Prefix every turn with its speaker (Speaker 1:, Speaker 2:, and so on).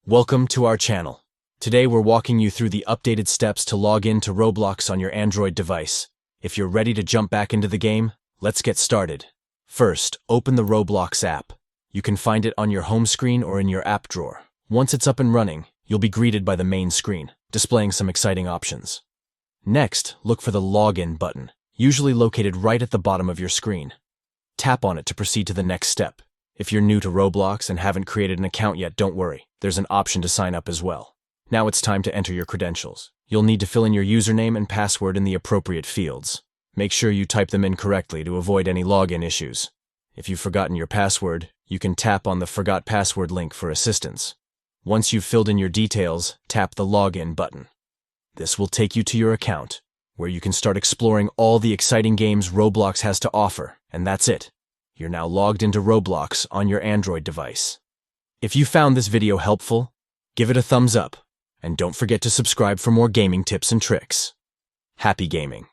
Speaker 1: Welcome to our channel. Today we're walking you through the updated steps to log in to Roblox on your Android device. If you're ready to jump back into the game, let's get started. First, open the Roblox app. You can find it on your home screen or in your app drawer. Once it's up and running, you'll be greeted by the main screen, displaying some exciting options. Next, look for the Login button, usually located right at the bottom of your screen. Tap on it to proceed to the next step. If you're new to Roblox and haven't created an account yet, don't worry. There's an option to sign up as well. Now it's time to enter your credentials. You'll need to fill in your username and password in the appropriate fields. Make sure you type them in correctly to avoid any login issues. If you've forgotten your password, you can tap on the Forgot Password link for assistance. Once you've filled in your details, tap the Login button. This will take you to your account, where you can start exploring all the exciting games Roblox has to offer, and that's it. You're now logged into Roblox on your Android device. If you found this video helpful, give it a thumbs up, and don't forget to subscribe for more gaming tips and tricks. Happy gaming!